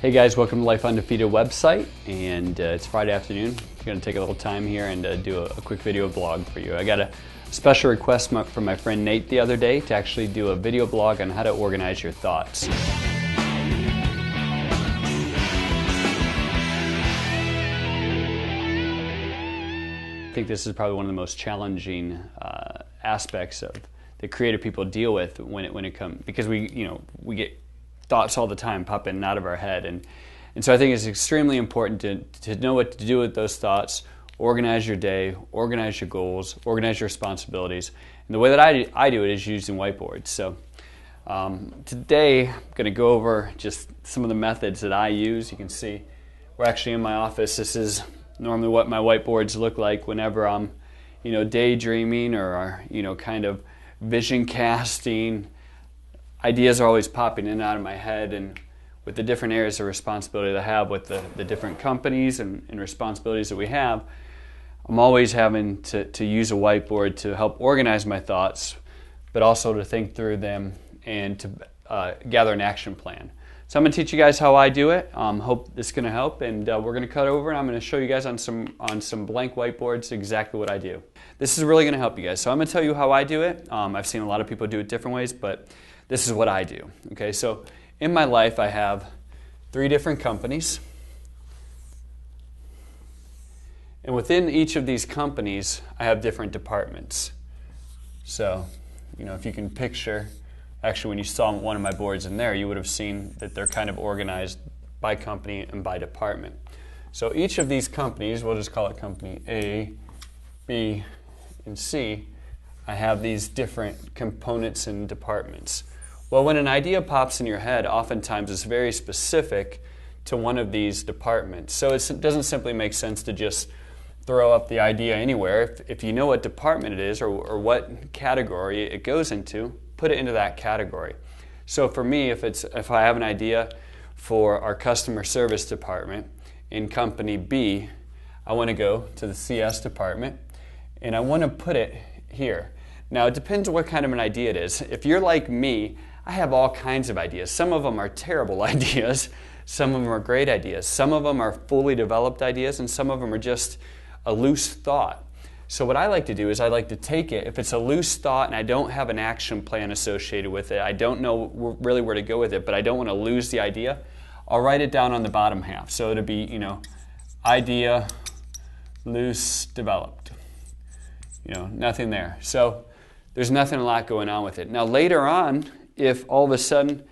Hey guys, welcome to Life Undefeated website, and it's Friday afternoon. I'm going to take a little time here and do a quick video blog for you. I got a special request from my friend Nate the other day to actually do a video blog on how to organize your thoughts. I think this is probably one of the most challenging aspects of the creative people deal with when it comes, because we get thoughts all the time popping out of our head, and so I think it's extremely important to know what to do with those thoughts, organize your day, organize your goals, organize your responsibilities. And the way that I do it is using whiteboards. So today I'm going to go over just some of the methods that I use. You can see we're actually in my office. This is normally what my whiteboards look like whenever I'm daydreaming or kind of vision casting. Ideas are always popping in and out of my head, and with the different areas of responsibility that I have with the different companies and responsibilities that we have, I'm always having to use a whiteboard to help organize my thoughts, but also to think through them and to gather an action plan. So I'm going to teach you guys how I do it. Hope this is going to help, and we're going to cut over and I'm going to show you guys on some blank whiteboards exactly what I do. This is really going to help you guys. So I'm going to tell you how I do it. I've seen a lot of people do it different ways, but this is what I do. Okay, so in my life I have 3 different companies. And within each of these companies I have different departments. So, if you can picture, actually when you saw one of my boards in there, you would have seen that they're kind of organized by company and by department. So each of these companies, we'll just call it company A, B, and C, I have these different components and departments. Well, when an idea pops in your head, oftentimes it's very specific to one of these departments. So it doesn't simply make sense to just throw up the idea anywhere. If you know what department it is or what category it goes into, put it into that category. So for me, if I have an idea for our customer service department in company B, I want to go to the CS department and I want to put it here. Now it depends on what kind of an idea it is. If you're like me, I have all kinds of ideas. Some of them are terrible ideas. Some of them are great ideas. Some of them are fully developed ideas, and some of them are just a loose thought. So what I like to do is I like to take it, if it's a loose thought and I don't have an action plan associated with it, I don't know really where to go with it, but I don't want to lose the idea, I'll write it down on the bottom half. So it'll be, idea, loose, developed. Nothing there. So there's nothing a lot going on with it. Now later on, if all of a sudden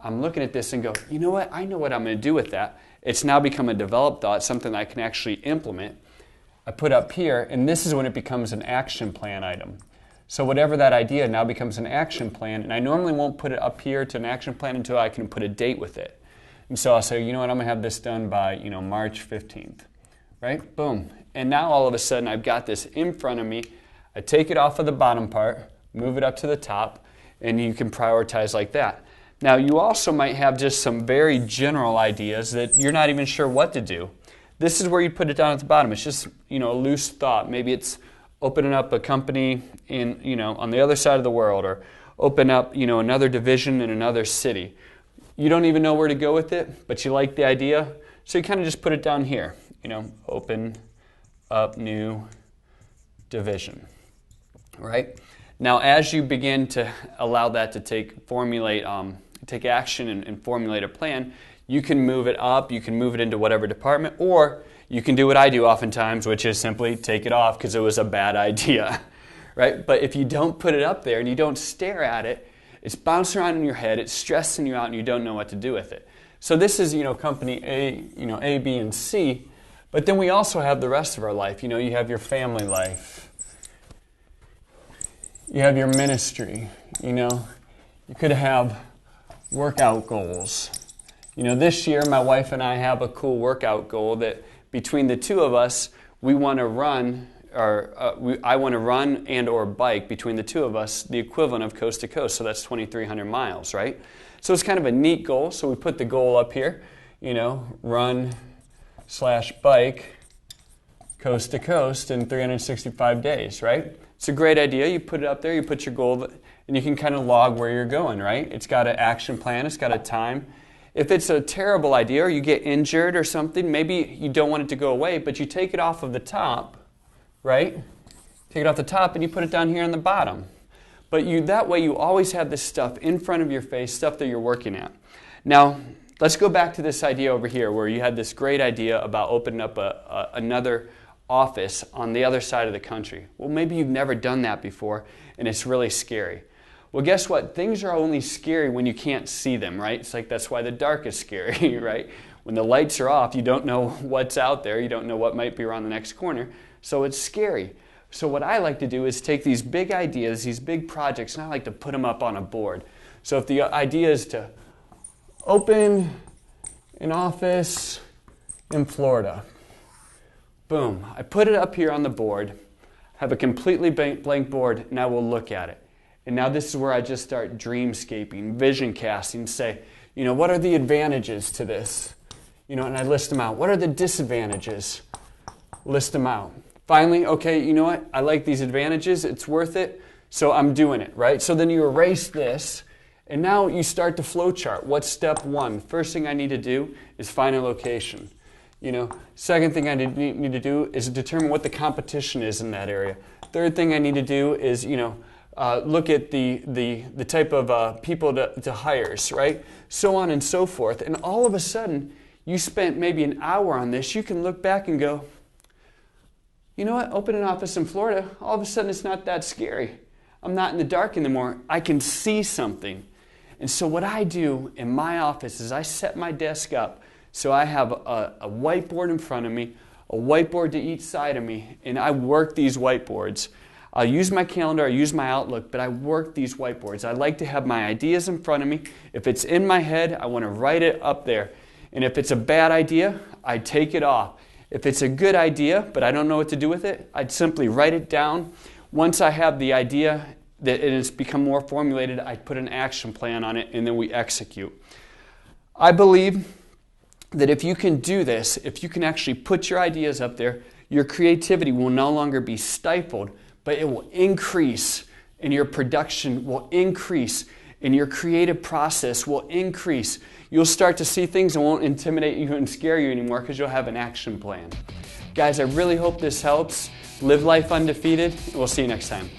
I'm looking at this and go, you know what, I know what I'm going to do with that. It's now become a developed thought, something I can actually implement. I put up here, and this is when it becomes an action plan item. So whatever that idea now becomes an action plan, and I normally won't put it up here to an action plan until I can put a date with it. And so I'll say, you know what, I'm going to have this done by, March 15th, right? Boom. And now all of a sudden I've got this in front of me. I take it off of the bottom part, move it up to the top, and you can prioritize like that. Now you also might have just some very general ideas that you're not even sure what to do. This is where you put it down at the bottom. It's just a loose thought. Maybe it's opening up a company in on the other side of the world, or open up another division in another city. You don't even know where to go with it, but you like the idea, so you kind of just put it down here. Open up new division, right? Now, as you begin to allow that to take action and formulate a plan, you can move it up, you can move it into whatever department, or you can do what I do oftentimes, which is simply take it off because it was a bad idea, right? But if you don't put it up there and you don't stare at it, it's bouncing around in your head, it's stressing you out, and you don't know what to do with it. So this is, company A, A, B, and C, but then we also have the rest of our life. You have your family life. You have your ministry, you could have workout goals. This year my wife and I have a cool workout goal that between the two of us, we want to run, I want to run and or bike between the two of us the equivalent of coast to coast, so that's 2,300 miles, right? So it's kind of a neat goal, so we put the goal up here, run/bike coast to coast in 365 days, right? It's a great idea. You put it up there, you put your goal, and you can kind of log where you're going, right? It's got an action plan, it's got a time. If it's a terrible idea or you get injured or something, maybe you don't want it to go away, but you take it off of the top, right? Take it off the top and you put it down here on the bottom. But that way you always have this stuff in front of your face, stuff that you're working at. Now, let's go back to this idea over here where you had this great idea about opening up another office on the other side of the country. Well, maybe you've never done that before and it's really scary. Well, guess what? Things are only scary when you can't see them, right? It's like that's why the dark is scary, right? When the lights are off, you don't know what's out there. You don't know what might be around the next corner. So it's scary. So what I like to do is take these big ideas, these big projects, and I like to put them up on a board. So if the idea is to open an office in Florida, boom, I put it up here on the board, have a completely blank board, and I will look at it. And now this is where I just start dreamscaping, vision casting, say, what are the advantages to this? And I list them out. What are the disadvantages? List them out. Finally, okay, you know what? I like these advantages. It's worth it. So I'm doing it, right? So then you erase this, and now you start the flow chart. What's step one? First thing I need to do is find a location. Second thing I need to do is determine what the competition is in that area. Third thing I need to do is, look at the type of people to hires, right? So on and so forth. And all of a sudden, you spent maybe an hour on this. You can look back and go, you know what? Open an office in Florida. All of a sudden, it's not that scary. I'm not in the dark anymore. I can see something. And so what I do in my office is I set my desk up so I have a whiteboard in front of me, a whiteboard to each side of me, and I work these whiteboards. I'll use my calendar, I use my Outlook, but I work these whiteboards. I like to have my ideas in front of me. If it's in my head, I want to write it up there. And if it's a bad idea, I take it off. If it's a good idea, but I don't know what to do with it, I'd simply write it down. Once I have the idea that it has become more formulated, I put an action plan on it, and then we execute. I believe that if you can do this, if you can actually put your ideas up there, your creativity will no longer be stifled, but it will increase, and your production will increase, and your creative process will increase. You'll start to see things that won't intimidate you and scare you anymore because you'll have an action plan. Guys, I really hope this helps. Live life undefeated, and we'll see you next time.